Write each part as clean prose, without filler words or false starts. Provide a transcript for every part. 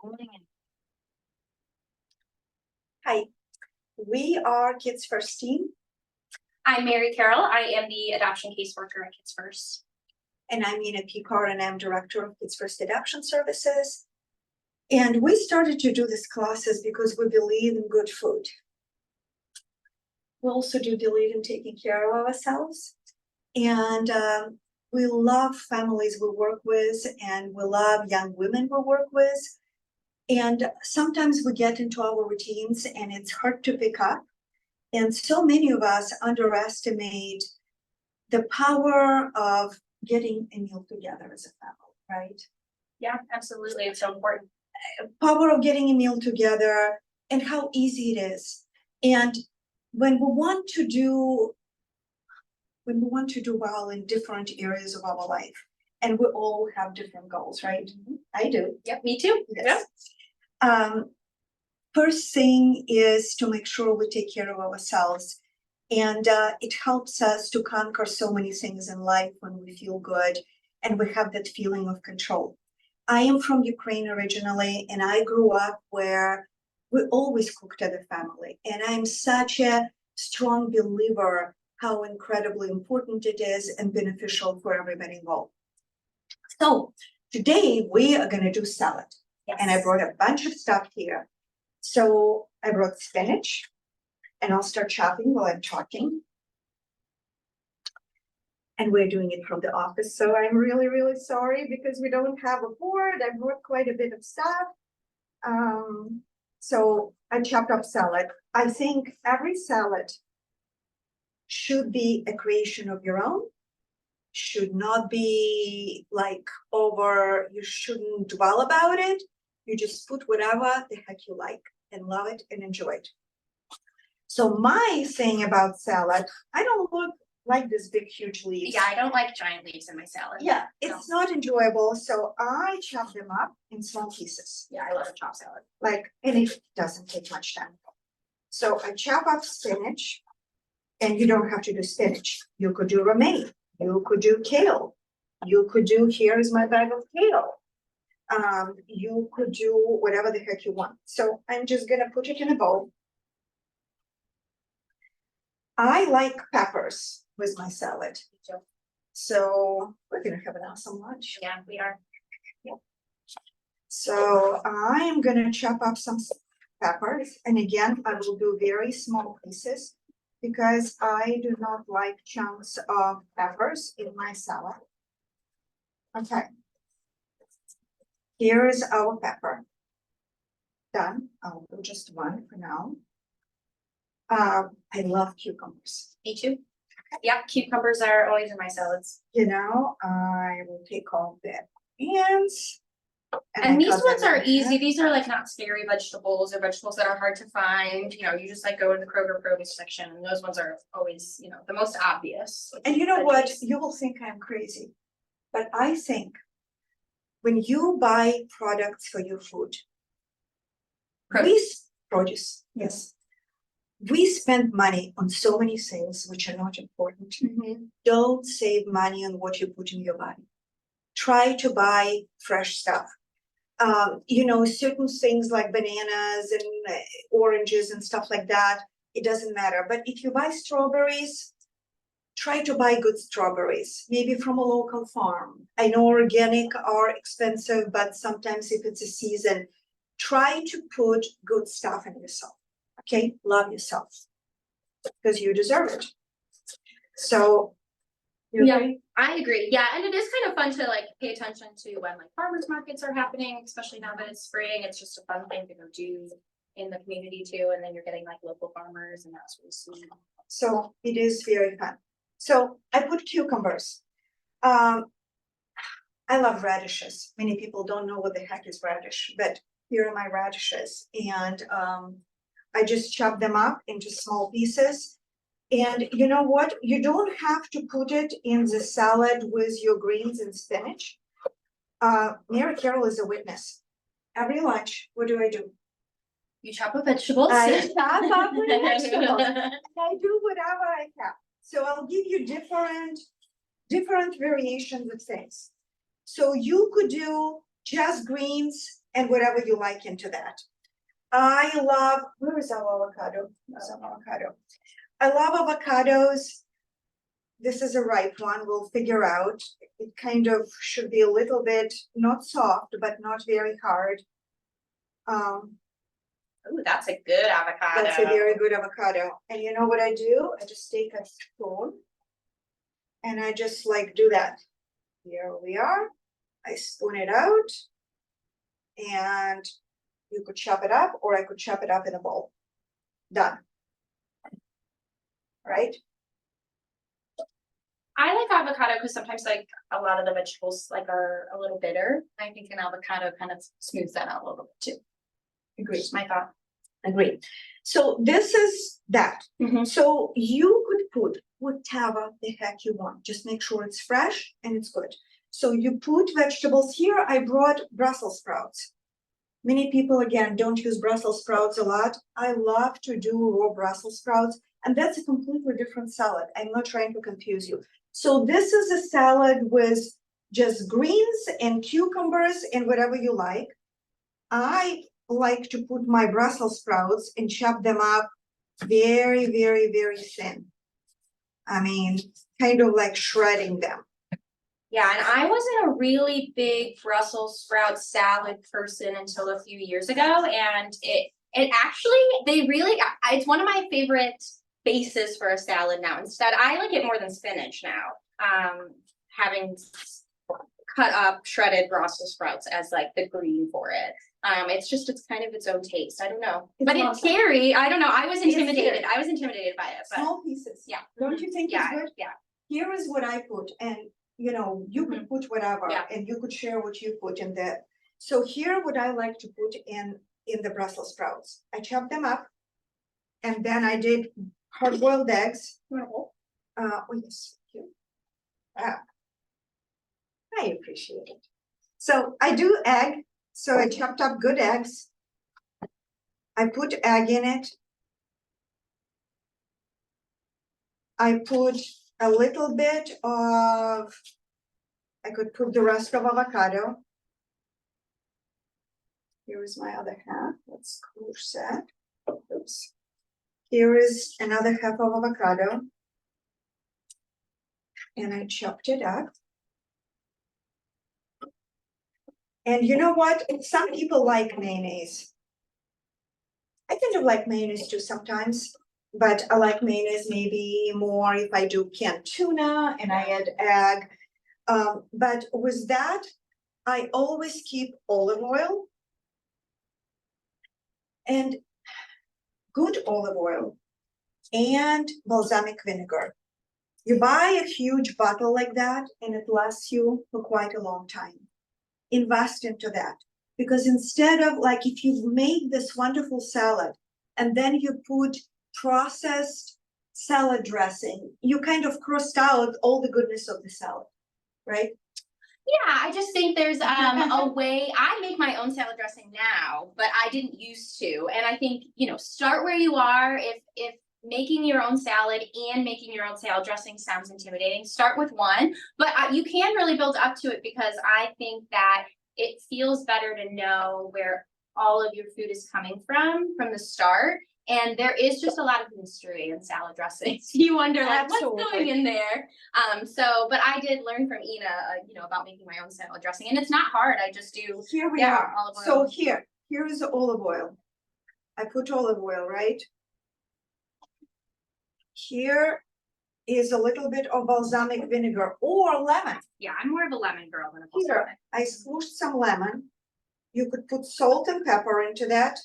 Rolling. Hi, we are Kids First team, I'm Mary Carroll. I am the adoption caseworker at Kids First. and I'm Nina Picard, and I'm Director of Kids First Adoption Services. And we started to do these classes because we believe in good food. We also do believe in taking care of ourselves. And we love families we work with, and we love young women we work with. And sometimes we get into our routines and it's hard to pick up. And so many of us underestimate the power of getting a meal together as a family, right? Yeah, absolutely. It's so important. Power of getting a meal together and how easy it is. And when we want to do well in different areas of our life, and we all have different goals, right? I do. Yep, me too. Yes. First thing is to make sure we take care of ourselves. And it helps us to conquer so many things in life when we feel good and we have that feeling of control. I am from Ukraine originally, and I grew up where we always cooked as a family. And I'm such a strong believer how incredibly important it is and beneficial for everybody involved. So today we are going to do salad. Yes. And I brought a bunch of stuff here. So I brought spinach, and I'll start chopping while I'm talking. And we're doing it from the office, so I'm really, really sorry because we don't have a board. I brought quite a bit of stuff. So I chopped up salad. I think every salad should be a creation of your own. Should not be like over, you shouldn't dwell about it. You just put whatever the heck you like and love it and enjoy it. So my thing about salad, I don't look like this big, huge leaves. Yeah, I don't like giant leaves in my salad. Yeah, it's not enjoyable. So I chop them up in small pieces. Yeah, I love a chopped salad. And it doesn't take much time. So I chop up spinach, and you don't have to do spinach. You could do romaine. You could do kale. You could do, here's my bag of kale. You could do whatever the heck you want. So I'm just gonna put it in a bowl. I like peppers with my salad. Me too. So we're gonna have an awesome lunch. Yeah, we are. So I am gonna chop up some peppers, and again, I will do very small pieces because I do not like chunks of peppers in my salad. Okay. Here is our pepper. Done. I'll do just one for now. I love cucumbers. Me too. Yeah, cucumbers are always in my salads. You know, I will take all the onions. And I these cut ones them are in easy. half. These are like not scary vegetables or vegetables that are hard to find. You know, you just like go to the Kroger produce section, and those ones are always, you know, the most obvious. And you know what? veggies. You will think I'm crazy, but I think when you buy products for your food, produce, yes. We spend money on so many things which are not important. Don't save money on what you put in your body. Try to buy fresh stuff. You know, certain things like bananas and oranges and stuff like that, it doesn't matter. But if you buy strawberries, try to buy good strawberries, maybe from a local farm. I know organic are expensive, but sometimes if it's a season, try to put good stuff in yourself. Okay, love yourself because you deserve it. So, Yeah, I agree. Yeah, and it is kind of fun to like pay attention to when like farmers markets are happening, especially now that it's spring. It's just a fun thing to go do in the community too, and then you're getting like local farmers, and that's really sweet. So it is very fun. So I put cucumbers. I love radishes. Many people don't know what the heck is radish, but here are my radishes, and I just chop them up into small pieces. And you know what? You don't have to put it in the salad with your greens and spinach. Mary Carroll is a witness. Every lunch, what do? You chop up vegetables. I chop up the vegetables. And I do whatever I have. So I'll give you different variations of things. So you could do just greens and whatever you like into that. I love, where is our avocado? Where's our avocado? I love avocados. This is a ripe one, we'll figure out. It kind of should be a little bit, not soft, but not very hard. Ooh, that's a good avocado. That's a very good avocado. And you know what I do? I just take a spoon and I just like do that. Here we are. I spoon it out and you could chop it up or I could chop it up in a bowl. Done. Right? I like avocado because sometimes like a lot of the vegetables like are a little bitter. I think an avocado kind of smooths that out a little bit too. Agree. Just my thought. Agree. So this is that. Mhm. So you could put whatever the heck you want. Just make sure it's fresh and it's good. So you put vegetables here. I brought Brussels sprouts. Many people, again, don't use Brussels sprouts a lot. I love to do raw Brussels sprouts, and that's a completely different salad. I'm not trying to confuse you. So this is a salad with just greens and cucumbers and whatever you like. I like to put my Brussels sprouts and chop them up very, very, very thin. I mean, kind of like shredding them. Yeah, and I wasn't a really big Brussels sprout salad person until a few years ago, and it actually it's one of my favorite bases for a salad now. Instead, I like it more than spinach now. Having cut up shredded Brussels sprouts as like the green for it. It's kind of its own taste. I don't know, but it's awesome. scary. I don't know. I was It's intimidated. scary. I was intimidated by it, but Small pieces. yeah. Don't you think Yeah, it's good? yeah. Here is what I put, and you could put whatever, Yeah. and you could share what you put in there. So here, what I like to put in the Brussels sprouts, I chop them up, and then I did hard-boiled eggs. Oh yes, thank you. I appreciate it. So I do egg. So I chopped up good eggs. I put egg in it. I put a little bit of, I could put the rest of avocado. Here is my other half. Let's squish that. Oops. Here is another half of avocado. And I chopped it up. And you know what? Some people like mayonnaise. I kind of like mayonnaise too sometimes, but I like mayonnaise maybe more if I do canned tuna and I add egg. But with that, I always keep olive oil and good olive oil and balsamic vinegar. You buy a huge bottle like that and it lasts you for quite a long time. Invest into that, because instead of like, if you make this wonderful salad and then you put processed salad dressing, you kind of crossed out all the goodness of the salad, right? Yeah, I just think there's a way. I make my own salad dressing now, but I didn't used to. And I think, start where you are. If making your own salad and making your own salad dressing sounds intimidating, start with one, but you can really build up to it, because I think that it feels better to know where all of your food is coming from the start. And there is just a lot of mystery in salad dressings. You wonder like what's going in there. But I did learn from Ina, about making my own salad dressing, and it's not hard. I just do Here we are. olive oil. So here is the olive oil. I put olive oil, right? Here is a little bit of balsamic vinegar or lemon. Yeah, I'm more of a lemon girl than a Here, balsamic. I squished some lemon. You could put salt and pepper into that.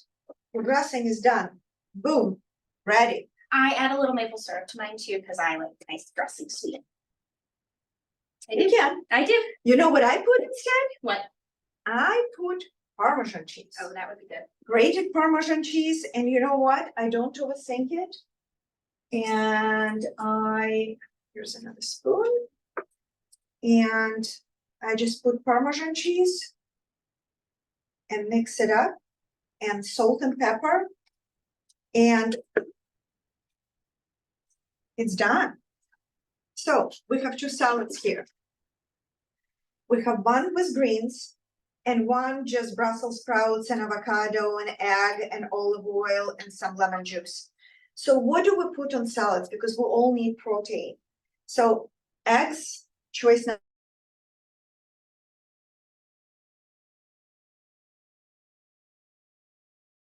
Your dressing is done. Boom, ready. I add a little maple syrup to mine too, because I like nice dressing sweet. You can. I do. You know what I put instead? What? I put Parmesan cheese. Oh, that would be good. Grated Parmesan cheese, and you know what? I don't overthink it. And here's another spoon. And I just put Parmesan cheese and mix it up, and salt and pepper, and it's done. So we have two salads here. We have one with greens and one just Brussels sprouts and avocado and egg and olive oil and some lemon juice. So what do we put on salads? Because we all need protein. So eggs, choice number.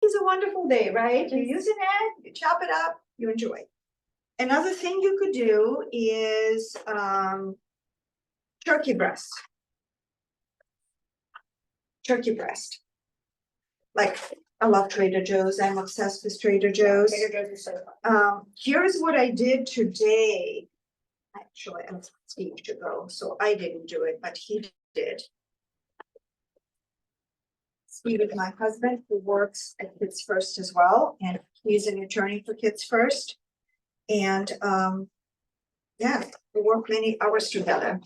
It's a wonderful day, right? You use an egg, you chop it up, you enjoy. Another thing you could do is turkey breast. Turkey breast. Like, I love Trader Joe's. I'm obsessed with Trader Joe's. Trader Joe's is so fun. Here's what I did today. Actually, I'm Steve to go, so I didn't do it, but he did. Steve is my husband who works at Kids First as well, and he's an attorney for Kids First. And yeah, we work many hours together.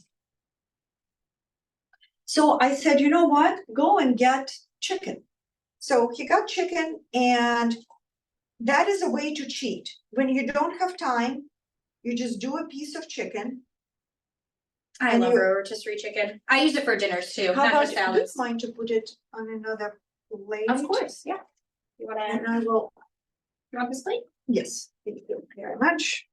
So I said, you know what, go and get chicken. So he got chicken, and that is a way to cheat. When you don't have time, you just do a piece of chicken. I And love you- rotisserie chicken. I use it for dinners too, How not about, just do you salads. mind to put it on another plate? Of course, yeah. You And wanna, I will, you want this plate? yes, thank you very much.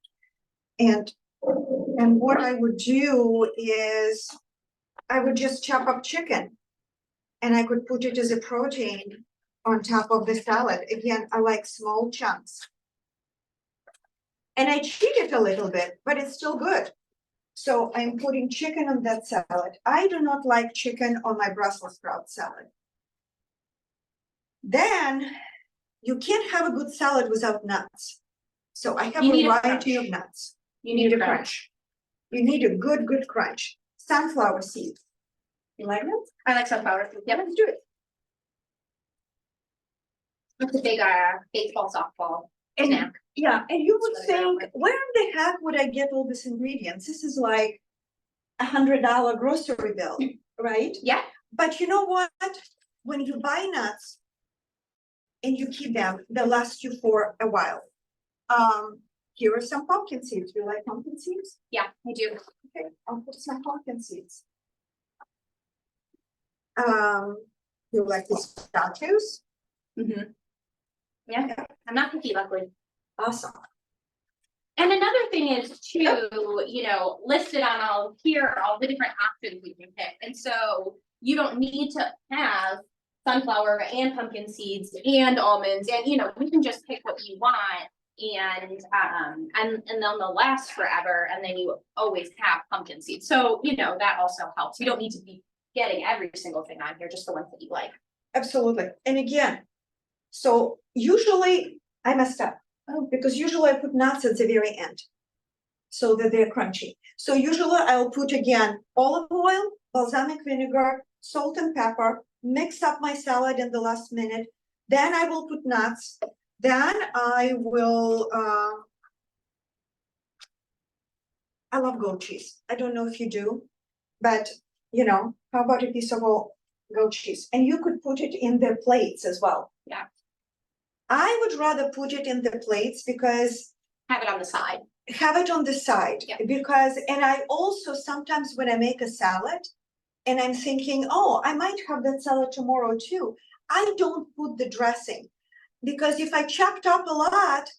And what I would do is, I would just chop up chicken. And I could put it as a protein on top of the salad. Again, I like small chunks. And I cheat it a little bit, but it's still good. So I'm putting chicken on that salad. I do not like chicken on my Brussels sprout salad. Then you can't have a good salad without nuts. So I have You a need a variety crunch. of nuts. You need a crunch. You need a good crunch. Sunflower seeds. You like them? I like sunflower. Yeah, Yep, let's do it. it's a big baseball softball And snack. yeah, and you would That's what I got think, where in the heck would I get all these ingredients? This is like $100 grocery bill, right? Yeah, But you know what? When you buy nuts and you keep them, they'll last you for a while. Here are some pumpkin seeds. Do you like pumpkin seeds? yeah, I do. Okay, I'll put some pumpkin seeds. You like pistachios? Mm-hmm. Yeah, I'm not picky, luckily. Awesome. And another thing is too, you know, listed on all here are all the different options we can pick. And so you don't need to have sunflower and pumpkin seeds and almonds, and you know, you can just pick what you want, and then they'll last forever, and then you always have pumpkin seeds. So, you know, that also helps. You don't need to be getting every single thing on here, just the ones that you like. Absolutely. And again, so usually I messed up. Because usually I put nuts at the very end so that they're crunchy. So usually I'll put again olive oil, balsamic vinegar, salt and pepper, mix up my salad in the last minute. Then I will put nuts. Then I will, I love goat cheese. I don't know if you do, but you know, how about a piece of goat cheese? And you could put it in their plates as well. Yeah. I would rather put it in the plates because Have it on the side. have it on the side. Yeah. Because, and I also sometimes when I make a salad and I'm thinking, oh, I might have that salad tomorrow too. I don't put the dressing because if I chopped up a lot,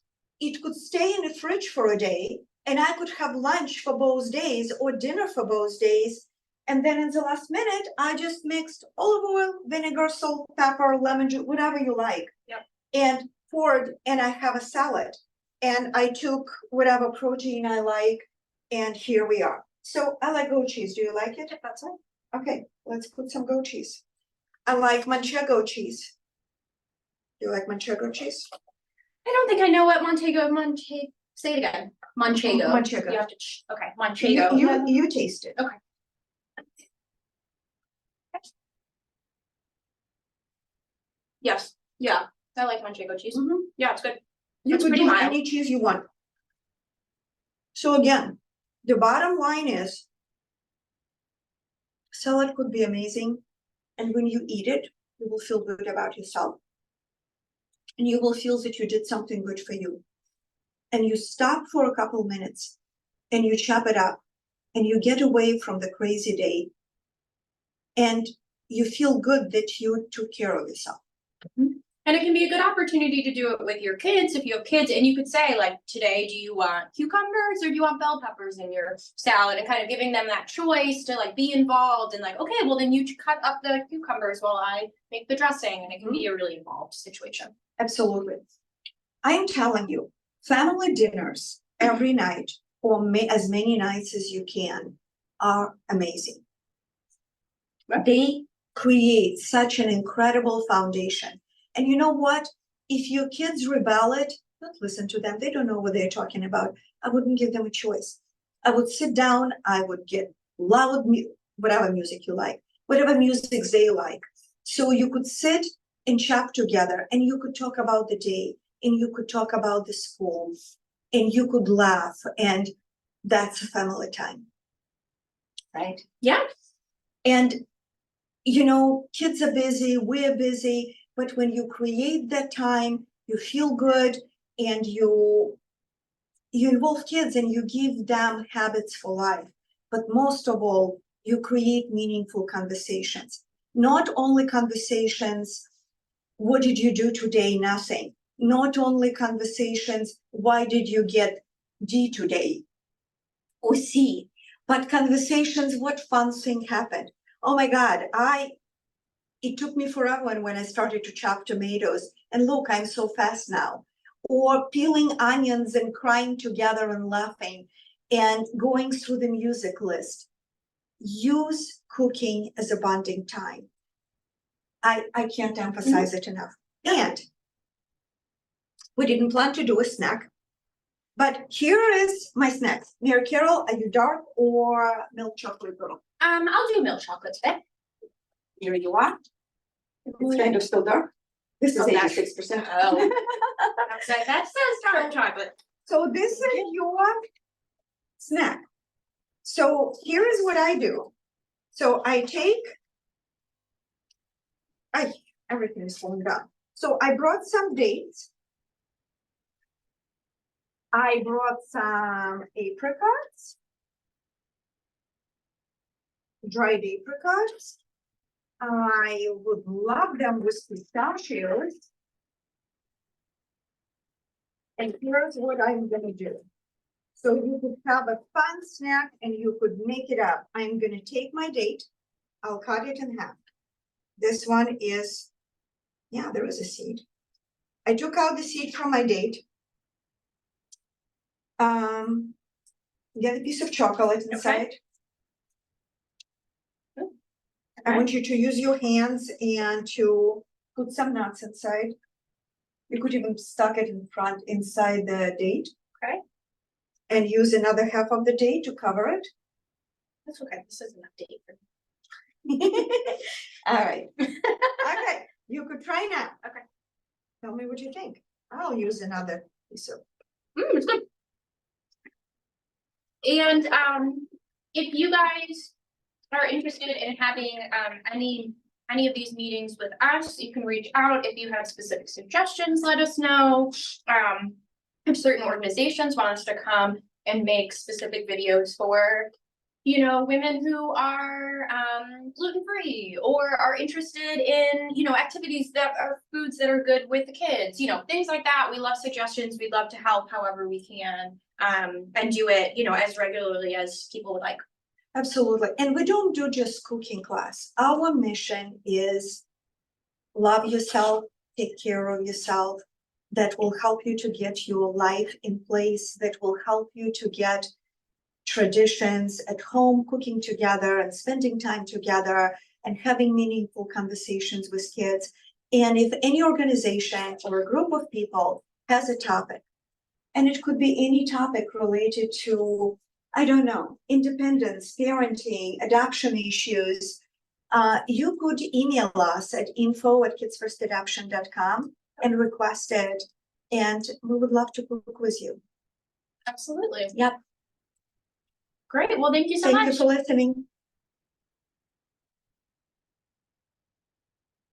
it could stay in the fridge for a day and I could have lunch for both days or dinner for both days. And then in the last minute, I just mixed olive oil, vinegar, salt, pepper, lemon juice, whatever you like. Yep. And poured, and I have a salad. And I took whatever protein I like, and here we are. So I like goat cheese. Do you like it? That's it. Okay, let's put some goat cheese. I like manchego cheese. Do you like manchego cheese? I don't think I know what say it again. Manchego. Manchego. You have to, okay, manchego. You taste it. Okay. Yes, yeah, I like manchego cheese. Yeah, it's good. You It's could pretty do mild. any cheese you want. So again, the bottom line is salad could be amazing. And when you eat it, you will feel good about yourself. And you will feel that you did something good for you. And you stop for a couple minutes and you chop it up and you get away from the crazy day. And you feel good that you took care of yourself. And it can be a good opportunity to do it with your kids, if you have kids, and you could say like, today, do you want cucumbers or do you want bell peppers in your salad? And kind of giving them that choice to like be involved and like, okay, well then you cut up the cucumbers while I make the dressing, and it can be a really involved situation. Absolutely. I am telling you, family dinners every night or as many nights as you can are amazing. They create such an incredible foundation. And you know what? If your kids rebel it, don't listen to them. They don't know what they're talking about. I wouldn't give them a choice. I would sit down, I would get loud, whatever music you like, whatever music they like. So you could sit and chat together, and you could talk about the day, and you could talk about the school, and you could laugh, and that's a family time. Right? Yeah. And you know, kids are busy, we're busy, but when you create that time, you feel good, and you involve kids and you give them habits for life. But most of all, you create meaningful conversations. Not only conversations, what did you do today? Nothing. Not only conversations, why did you get D today or C, but conversations, what fun thing happened? Oh my God, it took me forever when I started to chop tomatoes, and look, I'm so fast now. Or peeling onions and crying together and laughing and going through the music list. Use cooking as a bonding time. I can't emphasize it enough. And we didn't plan to do a snack, but here is my snacks. Mary Carol, are you dark or milk chocolate girl? I'll do milk chocolate today. Here you are. It's kind of still dark. This is Oh, that's- 86%. Oh. That says dark chocolate. So this is your snack. So here is what I do. So I take, everything is falling down. So I brought some dates. I brought some apricots. Dried apricots. I would love them with pistachios. And here's what I'm gonna do. So you could have a fun snack and you could make it up. I'm gonna take my date. I'll cut it in half. This one is, yeah, there is a seed. I took out the seed from my date. Get a piece of chocolate inside. I want you to use your hands and to put some nuts inside. You could even stuck it in front inside the date. Okay. And use another half of the date to cover it. That's okay. This is enough date for me. All right. Okay, you could try now. Okay. Tell me what you think. I'll use another piece of. It's good. And if you guys are interested in having any of these meetings with us, you can reach out. If you have specific suggestions, let us know. If certain organizations want us to come and make specific videos for, you know, women who are gluten-free or are interested in, you know, activities that are foods that are good with the kids, you know, things like that. We love suggestions. We'd love to help however we can, and do it, you know, as regularly as people would like. Absolutely. And we don't do just cooking class. Our mission is love yourself, take care of yourself. That will help you to get your life in place, that will help you to get traditions at home, cooking together and spending time together and having meaningful conversations with kids. And if any organization or a group of people has a topic, and it could be any topic related to, I don't know, independence, parenting, adoption issues, you could email us at info@kidsfirstadoption.com and request it, and we would love to cook with you. Absolutely. Yep. Great. Well, thank you so Thank much. you for listening.